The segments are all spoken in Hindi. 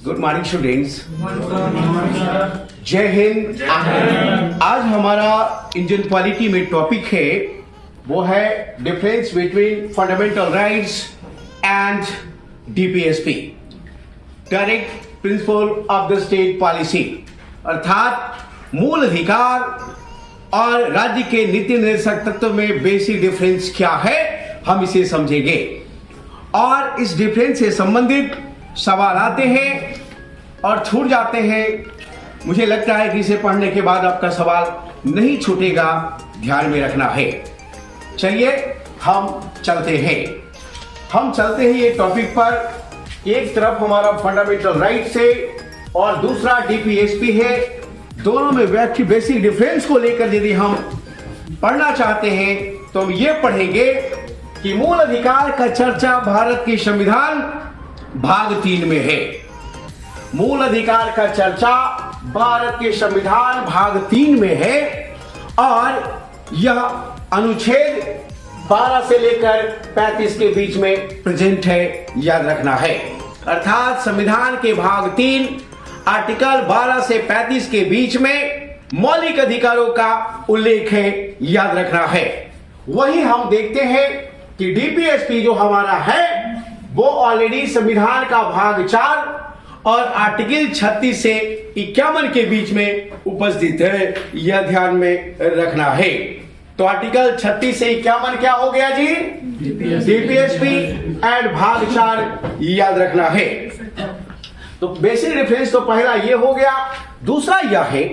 Good morning students. जय हिंद। आज हमारा इंडियन पॉलिटी में टॉपिक है वो है difference between fundamental rights and DPSP, direct principle of the state policy, अर्थात मूल अधिकार और राज्य के नीति निर्देशक तत्व में बेसिक डिफरेंस क्या है, हम इसे समझेंगे। और इस डिफरेंस से संबंधित सवाल आते हैं और छूट जाते हैं। मुझे लगता है कि इसे पढ़ने के बाद आपका सवाल नहीं छूटेगा, ध्यान में रखना है। चलिए हम चलते हैं ये टॉपिक पर। एक तरफ हमारा फंडामेंटल राइट है और दूसरा डीपीएसपी है। दोनों में बेसिक डिफरेंस को लेकर यदि हम पढ़ना चाहते हैं तो हम ये पढ़ेंगे कि मूल अधिकार का चर्चा भारत के संविधान भाग 3 में है। मूल अधिकार का चर्चा भारत के संविधान भाग 3 में है और यह अनुच्छेद 12 से लेकर 35 के बीच में प्रेजेंट है, याद रखना है। अर्थात संविधान के भाग 3 आर्टिकल 12 से 35 के बीच में मौलिक अधिकारों का उल्लेख है, याद रखना है। वही हम देखते हैं कि डीपीएसपी जो हमारा है वो ऑलरेडी संविधान का भाग 4 और आर्टिकल 36 से 51 के बीच में उपस्थित है, यह ध्यान में रखना है। तो आर्टिकल 36 से 51 क्या हो गया जी? डीपीएसपी एंड भाग 4 याद रखना है। तो बेसिक डिफरेंस तो पहला ये हो गया। दूसरा यह है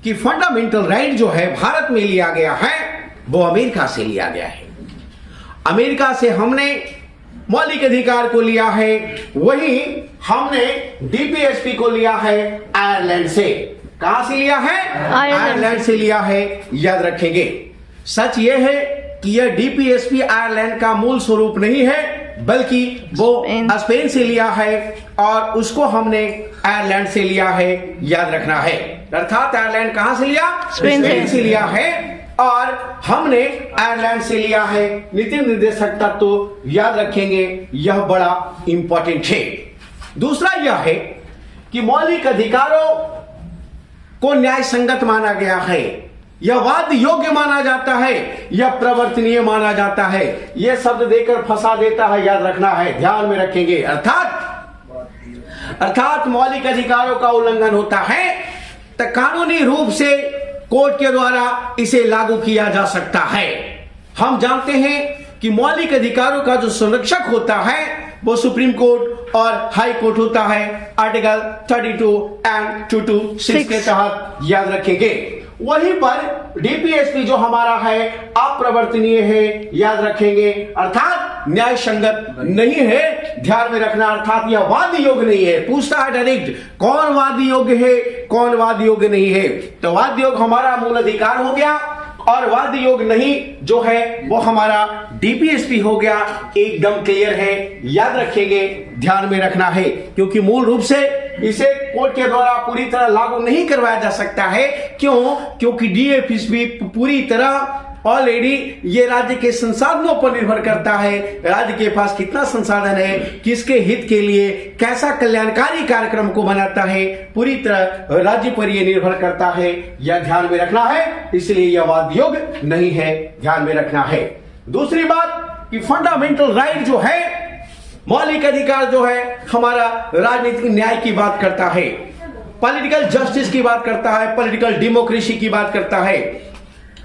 कि फंडामेंटल राइट जो है भारत में लिया गया है वो अमेरिका से लिया गया है। अमेरिका से हमने मौलिक अधिकार को लिया है, वही हमने डीपीएसपी को लिया है आयरलैंड से। कहां से लिया है? आयरलैंड से लिया है, याद रखेंगे। सच यह है कि यह डीपीएसपी आयरलैंड का मूल स्वरूप नहीं है, बल्कि वो स्पेन से लिया है और उसको हमने आयरलैंड से लिया है, याद रखना है। अर्थात आयरलैंड कहां से लिया? स्पेन से लिया है और हमने आयरलैंड से लिया है। नीति निर्देशक तत्व तो याद रखेंगे, यह बड़ा इंपॉर्टेंट है। दूसरा यह है कि मौलिक अधिकारों को न्याय संगत माना गया है, यह वाद योग्य माना जाता है, यह प्रवर्तनीय माना जाता है। यह शब्द देकर फंसा देता है, याद रखना है, ध्यान में रखेंगे। अर्थात मौलिक अधिकारों का उल्लंघन होता है तो कानूनी रूप से कोर्ट के द्वारा इसे लागू किया जा सकता है। हम जानते हैं कि मौलिक अधिकारों का जो संरक्षक होता है वो सुप्रीम कोर्ट और हाई कोर्ट होता है, आर्टिकल 32 एंड 226 के तहत, याद रखेंगे। वहीं पर डीपीएसपी जो हमारा है अप्रवर्तनीय है, याद रखेंगे, अर्थात न्याय संगत नहीं है, ध्यान में रखना। अर्थात यह वाद योग्य नहीं है। पूछता है डायरेक्ट कौन वाद योग्य है, कौन वाद योग्य नहीं है। तो वाद योग्य हमारा मूल अधिकार हो गया और वाद योग्य नहीं जो है वो हमारा डीपीएसपी हो गया। एकदम क्लियर है, याद रखेंगे, ध्यान में रखना है, क्योंकि मूल रूप से इसे कोर्ट के द्वारा पूरी तरह लागू नहीं करवाया जा सकता है। क्यों? क्योंकि डीपीएसपी पूरी तरह ऑलरेडी ये राज्य के संसाधनों पर निर्भर करता है। राज्य के पास कितना संसाधन है, किसके हित के लिए कैसा कल्याणकारी कार्यक्रम को बनाता है, पूरी तरह राज्य पर यह निर्भर करता है, यह ध्यान में रखना है। इसलिए यह वाद योग्य नहीं है, ध्यान में रखना है। दूसरी बात कि फंडामेंटल राइट जो है, मौलिक अधिकार जो है हमारा राजनीतिक न्याय की बात करता है, पॉलिटिकल जस्टिस की बात करता है, पॉलिटिकल डेमोक्रेसी की बात करता है,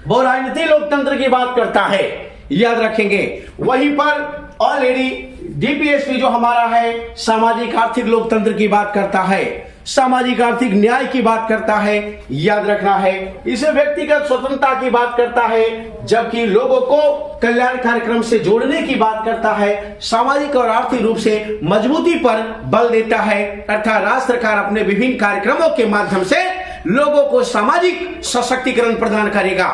वो राजनीतिक लोकतंत्र की बात करता है, याद रखेंगे। वहीं पर ऑलरेडी डीपीएसपी जो हमारा है सामाजिक आर्थिक लोकतंत्र की बात करता है, सामाजिक आर्थिक न्याय की बात करता है, याद रखना है। इसे व्यक्तिगत स्वतंत्रता की बात करता है, जबकि लोगों को कल्याण कार्यक्रम से जोड़ने की बात करता है, सामाजिक और आर्थिक रूप से मजबूती पर बल देता है। अर्थात राज्य सरकार अपने विभिन्न कार्यक्रमों के माध्यम से लोगों को सामाजिक सशक्तिकरण प्रदान करेगा,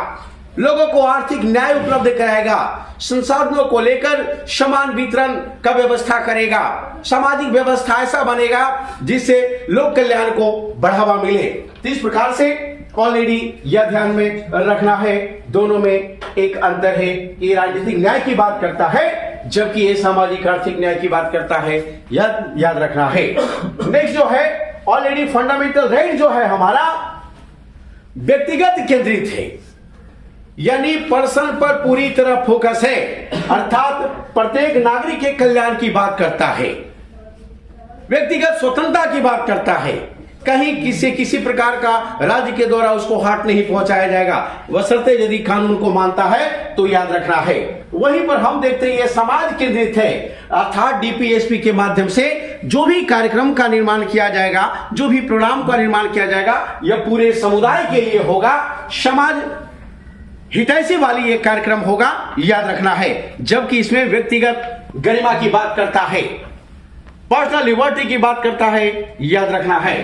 लोगों को आर्थिक न्याय उपलब्ध कराएगा, संसाधनों को लेकर समान वितरण का व्यवस्था करेगा, सामाजिक व्यवस्था ऐसा बनेगा जिससे लोक कल्याण को बढ़ावा मिले। तो इस प्रकार से ऑलरेडी यह ध्यान में रखना है, दोनों में एक अंतर है कि राजनीतिक न्याय की बात करता है जबकि ये सामाजिक आर्थिक न्याय की बात करता है, यह याद रखना है। नेक्स्ट जो है ऑलरेडी फंडामेंटल राइट जो है हमारा व्यक्तिगत केंद्रित है, यानी पर्सन पर पूरी तरह फोकस है, अर्थात प्रत्येक नागरिक के कल्याण की बात करता है, व्यक्तिगत स्वतंत्रता की बात करता है। कहीं किसी प्रकार का राज्य के द्वारा उसको हार्ट नहीं पहुंचाया जाएगा, बशर्ते यदि कानून को मानता है तो याद रखना है। वहीं पर हम देखते हैं यह समाज केंद्रित है, अर्थात डीपीएसपी के माध्यम से जो भी कार्यक्रम का निर्माण किया जाएगा, जो भी प्रोग्राम का निर्माण किया जाएगा, यह पूरे समुदाय के लिए होगा, समाज हितैषी वाली एक कार्यक्रम होगा, याद रखना है। जबकि इसमें व्यक्तिगत गरिमा की बात करता है, पर्सनल लिबर्टी की बात करता है, याद रखना है।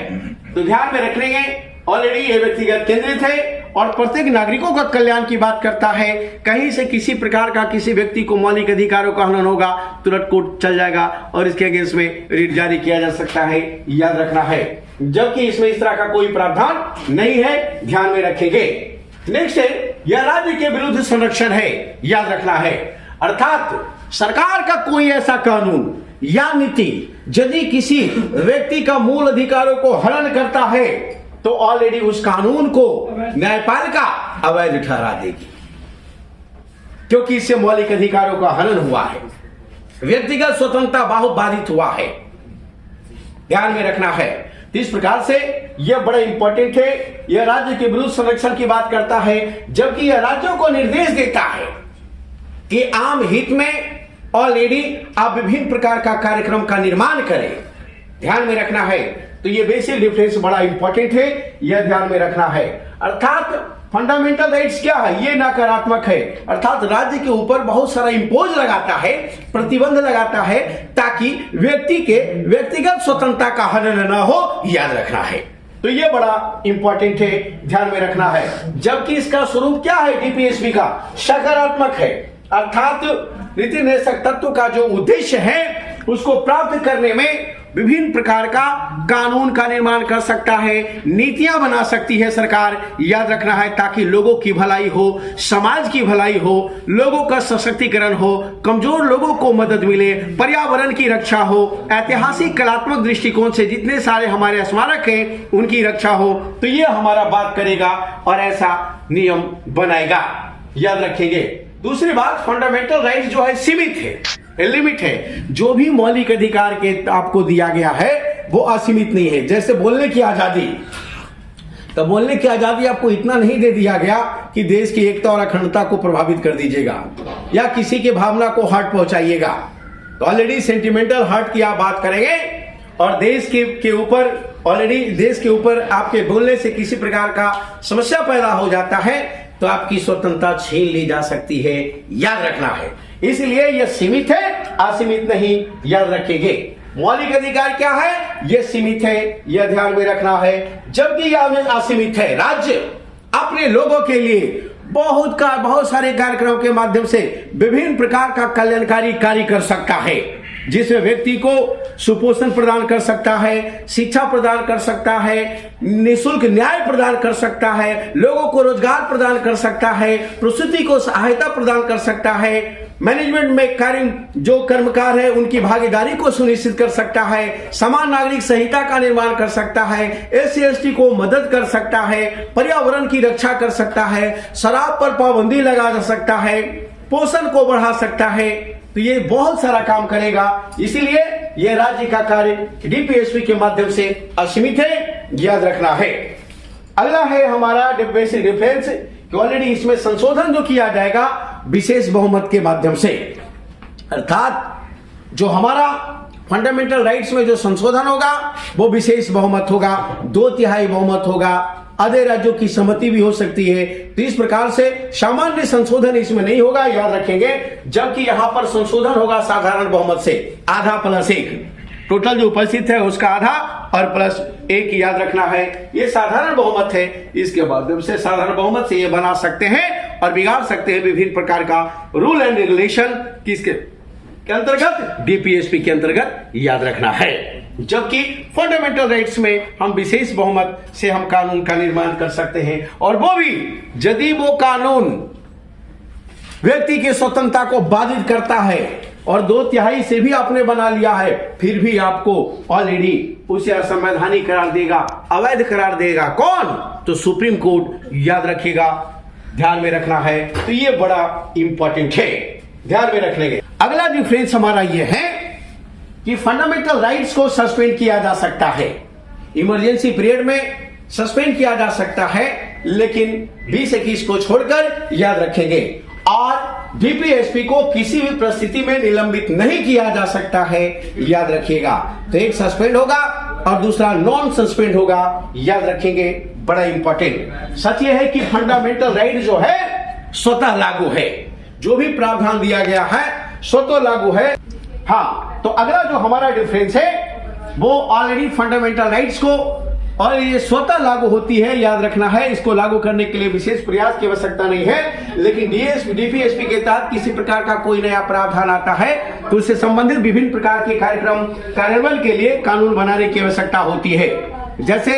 तो ध्यान में रखेंगे ऑलरेडी ये व्यक्तिगत केंद्रित है और प्रत्येक नागरिकों का कल्याण की बात करता है। कहीं से किसी प्रकार का किसी व्यक्ति को मौलिक अधिकारों का हनन होगा, तुरंत कोर्ट चल जाएगा और इसके अगेंस्ट में रिट जारी किया जा सकता है, याद रखना है। जबकि इसमें इस तरह का कोई प्रावधान नहीं है, ध्यान में रखेंगे। नेक्स्ट है यह राज्य के विरुद्ध संरक्षण है, याद रखना है। अर्थात सरकार का कोई ऐसा कानून या नीति यदि किसी व्यक्ति का मूल अधिकारों को हनन करता है तो ऑलरेडी उस कानून को न्यायपालिका अवैध ठहरा देगी, क्योंकि इससे मौलिक अधिकारों का हनन हुआ है, व्यक्तिगत स्वतंत्रता बहुत बाधित हुआ है, ध्यान में रखना है। तो इस प्रकार से यह बड़ा इंपॉर्टेंट है। यह राज्य के विरुद्ध संरक्षण की बात करता है, जबकि यह राज्यों को निर्देश देता है कि आम हित में ऑलरेडी आप विभिन्न प्रकार का कार्यक्रम का निर्माण करें, ध्यान में रखना है। तो यह बेसिक डिफरेंस बड़ा इंपॉर्टेंट है, यह ध्यान में रखना है। अर्थात फंडामेंटल राइट्स क्या है, ये नकारात्मक है, अर्थात राज्य के ऊपर बहुत सारा इंपोज लगाता है, प्रतिबंध लगाता है, ताकि व्यक्ति के व्यक्तिगत स्वतंत्रता का हनन न हो, याद रखना है। तो ये बड़ा इंपॉर्टेंट है, ध्यान में रखना है। जबकि इसका स्वरूप क्या है डीपीएसपी का, सकारात्मक है, अर्थात नीति निर्देशक तत्व का जो उद्देश्य है उसको प्राप्त करने में विभिन्न प्रकार का कानून का निर्माण कर सकता है, नीतियां बना सकती है सरकार, याद रखना है, ताकि लोगों की भलाई हो, समाज की भलाई हो, लोगों का सशक्तिकरण हो, कमजोर लोगों को मदद मिले, पर्यावरण की रक्षा हो, ऐतिहासिक कलात्मक दृष्टिकोण से जितने सारे हमारे स्मारक हैं उनकी रक्षा हो। तो ये हमारा बात करेगा और ऐसा नियम बनाएगा, याद रखेंगे। दूसरी बात, फंडामेंटल राइट्स जो है सीमित है, लिमिट है। जो भी मौलिक अधिकार के आपको दिया गया है वो असीमित नहीं है। जैसे बोलने की आजादी, तो बोलने की आजादी आपको इतना नहीं दे दिया गया कि देश की एकता और अखंडता को प्रभावित कर दीजिएगा या किसी की भावना को हर्ट पहुंचाइएगा। तो ऑलरेडी सेंटिमेंटल हर्ट की आप बात करेंगे और देश के ऊपर ऑलरेडी देश के ऊपर आपके बोलने से किसी प्रकार का समस्या पैदा हो जाता है तो आपकी स्वतंत्रता छीन ली जा सकती है, याद रखना है। इसलिए यह सीमित है, असीमित नहीं, याद रखेंगे। मौलिक अधिकार क्या है, यह सीमित है, यह ध्यान में रखना है। जबकि यह असीमित है, राज्य अपने लोगों के लिए बहुत सारे कार्यक्रमों के माध्यम से विभिन्न प्रकार का कल्याणकारी कार्य कर सकता है, जिसमें व्यक्ति को सुपोषण प्रदान कर सकता है, शिक्षा प्रदान कर सकता है, निःशुल्क न्याय प्रदान कर सकता है, लोगों को रोजगार प्रदान कर सकता है, प्रसूति को सहायता प्रदान कर सकता है, मैनेजमेंट में कार्य जो कर्मकार है उनकी भागीदारी को सुनिश्चित कर सकता है, समान नागरिक संहिता का निर्माण कर सकता है, SC/ST को मदद कर सकता है, पर्यावरण की रक्षा कर सकता है, शराब पर पाबंदी लगा सकता है, पोषण को बढ़ा सकता है। तो ये बहुत सारा काम करेगा, इसीलिए ये राज्य का कार्य डीपीएसपी के माध्यम से असीमित है, याद रखना है। अगला है हमारा बेसिक डिफरेंस कि ऑलरेडी इसमें संशोधन जो किया जाएगा विशेष बहुमत के माध्यम से। अर्थात जो हमारा फंडामेंटल राइट्स में जो संशोधन होगा वो विशेष बहुमत होगा, 2/3 बहुमत होगा, आधे राज्यों की सहमति भी हो सकती है। तो इस प्रकार से सामान्य संशोधन इसमें नहीं होगा, याद रखेंगे। जबकि यहां पर संशोधन होगा साधारण बहुमत से, आधा प्लस एक, टोटल जो उपस्थित है उसका आधा और प्लस एक, याद रखना है। ये साधारण बहुमत है, इसके माध्यम से साधारण बहुमत से ये बना सकते हैं और बिगाड़ सकते हैं विभिन्न प्रकार का रूल एंड रेगुलेशन, किसके के अंतर्गत, डीपीएसपी के अंतर्गत, याद रखना है। जबकि फंडामेंटल राइट्स में हम विशेष बहुमत से हम कानून का निर्माण कर सकते हैं, और वो भी यदि वो कानून व्यक्ति की स्वतंत्रता को बाधित करता है और 2/3 से भी आपने बना लिया है, फिर भी आपको ऑलरेडी उसे असंवैधानिक करार देगा, अवैध करार देगा। कौन? तो सुप्रीम कोर्ट, याद रखिएगा, ध्यान में रखना है। तो ये बड़ा इंपॉर्टेंट है, ध्यान में रख लेंगे। अगला डिफरेंस हमारा ये है कि फंडामेंटल राइट्स को सस्पेंड किया जा सकता है, इमरजेंसी पीरियड में सस्पेंड किया जा सकता है, लेकिन 2021 को छोड़कर, याद रखेंगे। और डीपीएसपी को किसी भी परिस्थिति में निलंबित नहीं किया जा सकता है, याद रखिएगा। तो एक सस्पेंड होगा और दूसरा नॉन सस्पेंड होगा, याद रखेंगे, बड़ा इंपॉर्टेंट। सच यह है कि फंडामेंटल राइट जो है स्वतः लागू है, जो भी प्रावधान दिया गया है स्वतः लागू है। हाँ, तो अगला जो हमारा डिफरेंस है वो ऑलरेडी फंडामेंटल राइट्स को, और ये स्वतः लागू होती है, याद रखना है। इसको लागू करने के लिए विशेष प्रयास की आवश्यकता नहीं है, लेकिन डीपीएसपी के तहत किसी प्रकार का कोई नया प्रावधान आता है तो उससे संबंधित विभिन्न प्रकार के कार्यक्रम कार्यान्वयन के लिए कानून बनाने की आवश्यकता होती है। जैसे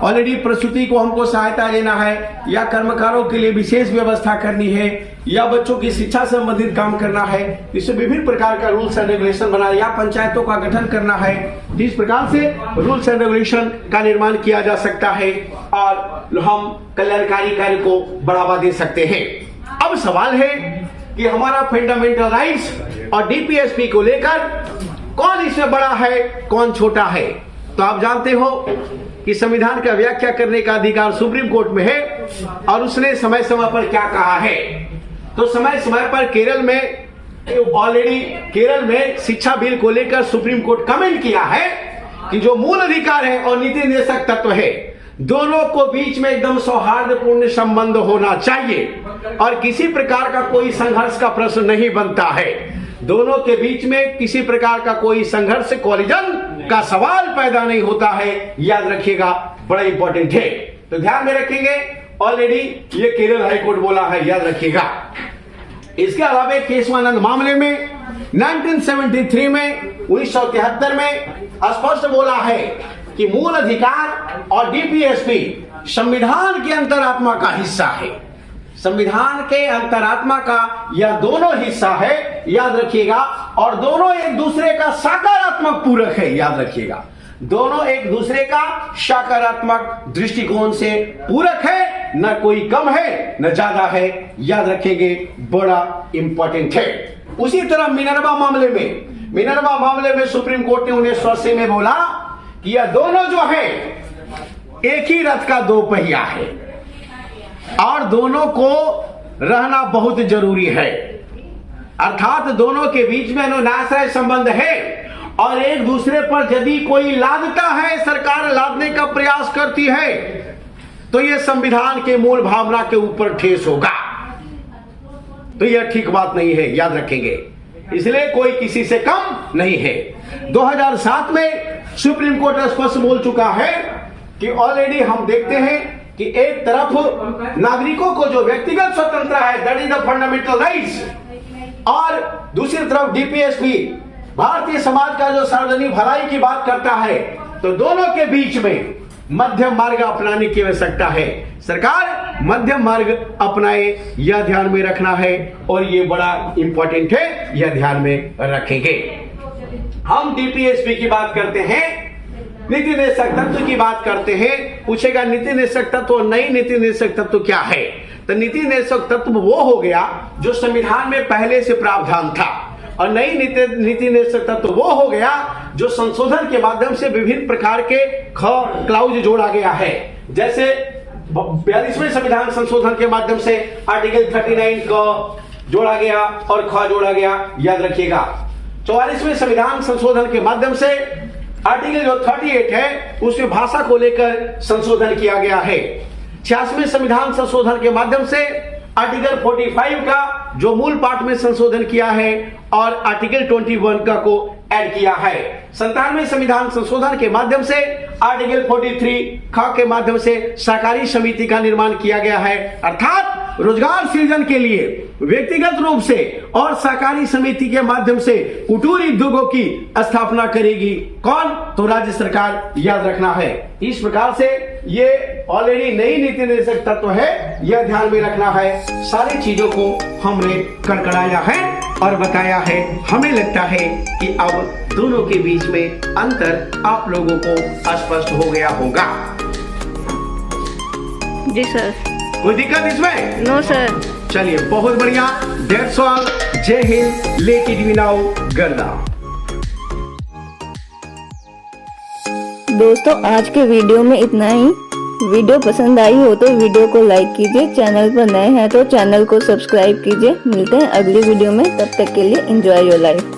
ऑलरेडी प्रसूति को हमको सहायता लेना है, या कर्मकारों के लिए विशेष व्यवस्था करनी है, या बच्चों की शिक्षा से संबंधित काम करना है, इससे विभिन्न प्रकार का रूल्स एंड रेगुलेशन बना, या पंचायतों का गठन करना है, इस प्रकार से रूल्स एंड रेगुलेशन का निर्माण किया जा सकता है और हम कल्याणकारी कार्य को बढ़ावा दे सकते हैं। अब सवाल है कि हमारा फंडामेंटल राइट्स और डीपीएसपी को लेकर कौन इसमें बड़ा है, कौन छोटा है। तो आप जानते हो कि संविधान का व्याख्या करने का अधिकार सुप्रीम कोर्ट में है, और उसने समय समय पर क्या कहा है। तो समय समय पर केरल में, ऑलरेडी केरल में शिक्षा बिल को लेकर सुप्रीम कोर्ट कमेंट किया है कि जो मूल अधिकार है और नीति निर्देशक तत्व है, दोनों को बीच में एकदम सौहार्दपूर्ण संबंध होना चाहिए और किसी प्रकार का कोई संघर्ष का प्रश्न नहीं बनता है। दोनों के बीच में किसी प्रकार का कोई संघर्ष, कॉलिजन का सवाल पैदा नहीं होता है, याद रखिएगा, बड़ा इंपॉर्टेंट है। तो ध्यान में रखेंगे, ऑलरेडी ये केरल हाईकोर्ट बोला है, याद रखिएगा। इसके अलावा केशवानंद मामले में 1973 में 1973 में स्पष्ट बोला है कि मूल अधिकार और डीपीएसपी संविधान के अंतरात्मा का हिस्सा है, संविधान के अंतरात्मा का यह दोनों हिस्सा है, याद रखिएगा। और दोनों एक दूसरे का सकारात्मक पूरक है, याद रखिएगा, दोनों एक दूसरे का सकारात्मक दृष्टिकोण से पूरक है, न कोई कम है न ज्यादा है, याद रखेंगे, बड़ा इंपॉर्टेंट है। उसी तरह मिनर्वा मामले में सुप्रीम कोर्ट ने 1980 में बोला कि यह दोनों जो है एक ही रथ का दो पहिया है और दोनों को रहना बहुत जरूरी है, अर्थात दोनों के बीच में अनुनाश्रय संबंध है और एक दूसरे पर यदि कोई लादता है, सरकार लादने का प्रयास करती है, तो यह संविधान के मूल भावना के ऊपर ठेस होगा। तो यह ठीक बात नहीं है, याद रखेंगे। इसलिए कोई किसी से कम नहीं है। 2007 में सुप्रीम कोर्ट स्पष्ट बोल चुका है कि ऑलरेडी हम देखते हैं कि एक तरफ नागरिकों को जो व्यक्तिगत स्वतंत्रता है, that is the fundamental rights, और दूसरी तरफ डीपीएसपी भारतीय समाज का जो सार्वजनिक भलाई की बात करता है। तो दोनों के बीच में मध्यम मार्ग अपनाने की आवश्यकता है। सरकार मध्यम मार्ग अपनाए, यह ध्यान में रखना है और ये बड़ा इंपॉर्टेंट है, यह ध्यान में रखेंगे। हम डीपीएसपी की बात करते हैं, नीति निर्देशक तत्व की बात करते हैं। पूछेगा नीति निर्देशक तत्व और नई नीति निर्देशक तत्व क्या है। तो नीति निर्देशक तत्व वो हो गया जो संविधान में पहले से प्रावधान था, और नई नीति निर्देशक तत्व वो हो गया जो संशोधन के माध्यम से विभिन्न प्रकार के क्लाउज जोड़ा गया है। जैसे 42वें संविधान संशोधन के माध्यम से आर्टिकल 39 को जोड़ा गया और ख जोड़ा गया, याद रखिएगा। 44वें संविधान संशोधन के माध्यम से आर्टिकल जो 38 है उसमें भाषा को लेकर संशोधन किया गया है। 86वें संविधान संशोधन के माध्यम से आर्टिकल 45 का जो मूल पाठ में संशोधन किया है और आर्टिकल 21 का को ऐड किया है। 97वें संविधान संशोधन के माध्यम से आर्टिकल 43 ख के माध्यम से सहकारी समिति का निर्माण किया गया है, अर्थात रोजगार सृजन के लिए व्यक्तिगत रूप से और सहकारी समिति के माध्यम से कुटीर उद्योगों की स्थापना करेगी कौन? तो राज्य सरकार, याद रखना है। इस प्रकार से ये ऑलरेडी नई नीति निर्देशक तत्व है, यह ध्यान में रखना है। सारी चीजों को हमने कड़कड़ाया है और बताया है। हमें लगता है कि अब दोनों के बीच में अंतर आप लोगों को स्पष्ट हो गया होगा। जी सर। कोई दिक्कत इसमें? No sir. चलिए, बहुत बढ़िया। That's all. जय Hind. Let it be now गर्दा। दोस्तों, आज के वीडियो में इतना ही। वीडियो पसंद आई हो तो वीडियो को लाइक कीजिए, चैनल पर नए हैं तो चैनल को सब्सक्राइब कीजिए। मिलते हैं अगली वीडियो में, तब तक के लिए एंजॉय योर लाइफ।